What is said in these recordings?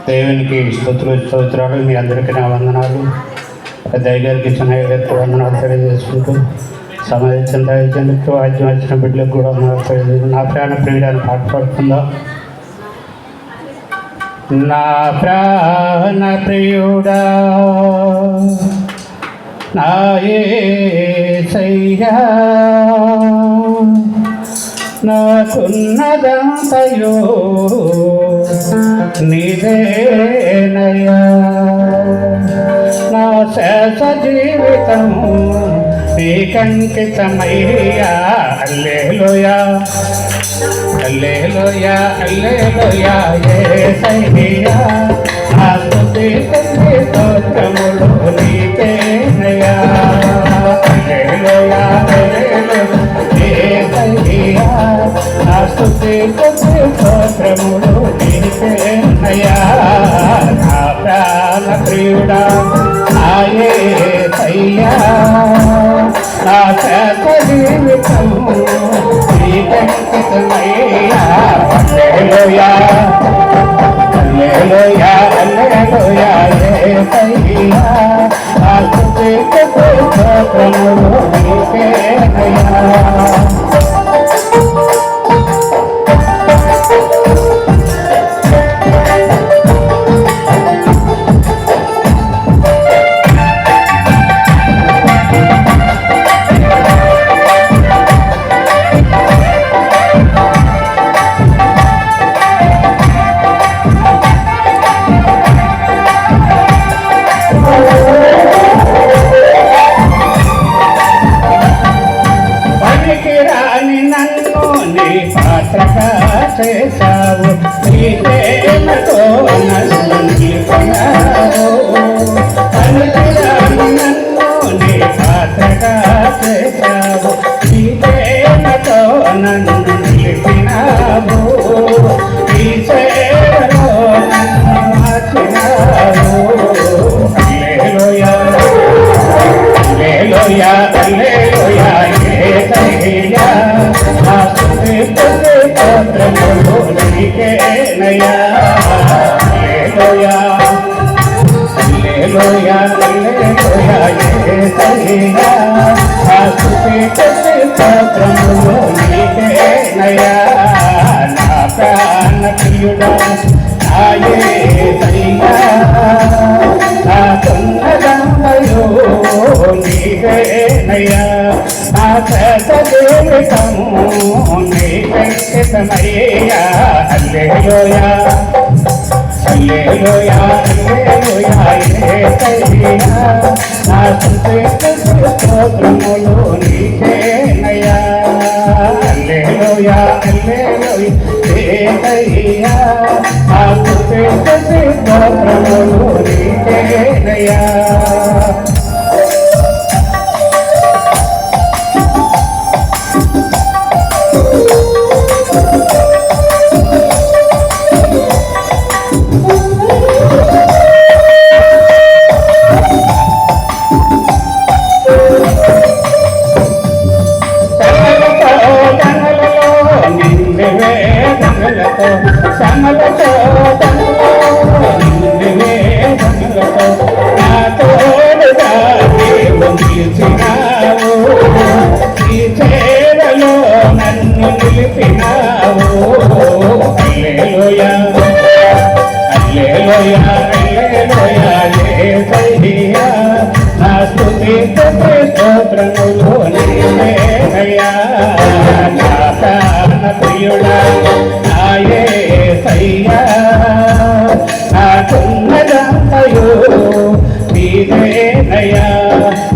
దేవునికి స్తోత్రాలు. మీ అందరికీ నా వందనాలు. దయగారికి చిన్నయ్య గారికి వందనాలు తెలియజేసుకుంటూ సమాధించిన దయచందుకు వాద్యం వచ్చిన బిడ్డలకు కూడా వందనాలు తెలియజేసుకుంటూ నా ప్రాణ ప్రియుడాన్ని పాట పాడుతుందా. నా ప్రాణ ప్రియుడా నా యేసయ్యా నాకున్నదంతయో నీవేనయ్యా. నా శేష జీవితము నీకంకితమయ్యా. హల్లెలూయా హల్లెలూయా హల్లెలూయా యేసయ్యా. నా స్తుతి స్తోత్రములు నీకేనయ్యా. హల్లెలూయా హల్లెలూయా యేసయ్యా. నా స్తుతి స్తోత్రములు నీకేనయ్యా. నా ప్రాణ ప్రియుడా నా యేసయ్యా. నా శేష జీవితము నీకంకితమయ్యా. హల్లెలూయా హల్లెలూయా హల్లెలూయా యేసయ్యా. నా స్తుతి స్తోత్రములు నీకేనయ్యా. చేసావు నీ ప్రేమతో నన్ను నిలిపినావు. పనికిరాని నన్ను నీ పాత్రగా చేసావు. నీ ప్రేమతో నన్ను నిలిపినావు. నీ సేవలో నన్ను మార్చినావు. హల్లెలూయా హల్లెలూయా హల్లెలూయా యేసయ్యా. నా స్తుతి స్తోత్రములు నీకేనయ్యా. హల్లెలూయా హల్లెలూయా హల్లెలూయా యేసయ్యా. నా స్తుతి స్తోత్రములు నీకేనయ్యా. నా ప్రాణ ప్రియుడా నా యేసయ్యా. నా సొంతమయో నీవేనయ్యా. నా శేష జీవితము నీకంకితమయ్యా. హల్లెలూయా హల్లెలూయా హల్లెలూయా యేసయ్యా. నా స్తుతి స్తోత్రములు నీకేనయ్యా. హల్లెలూయా హల్లెలూయా యేసయ్యా. నా స్తుతి స్తోత్రములు నీకేనయ్యా. శ్రమలతో నా తోడుగా నీవు నిలిచినావు. ఈ చేరలో నన్ను నిలిపినావు. హల్లెలూయా హల్లెలూయా హల్లెలూయా యేసయ్యా. నా స్తుతి స్తోత్రములు నీవేనయ్యా. నా ప్రాణ ప్రియుడా నా యేసయ్యా. నాకున్నదంతయో నీవేనయ్యా.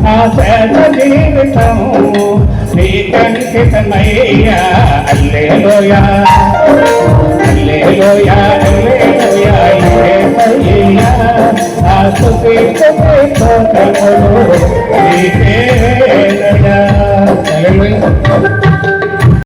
నా శేష జీవితము నీకంకితమయ్యా. హల్లెలూయా హల్లెలూయా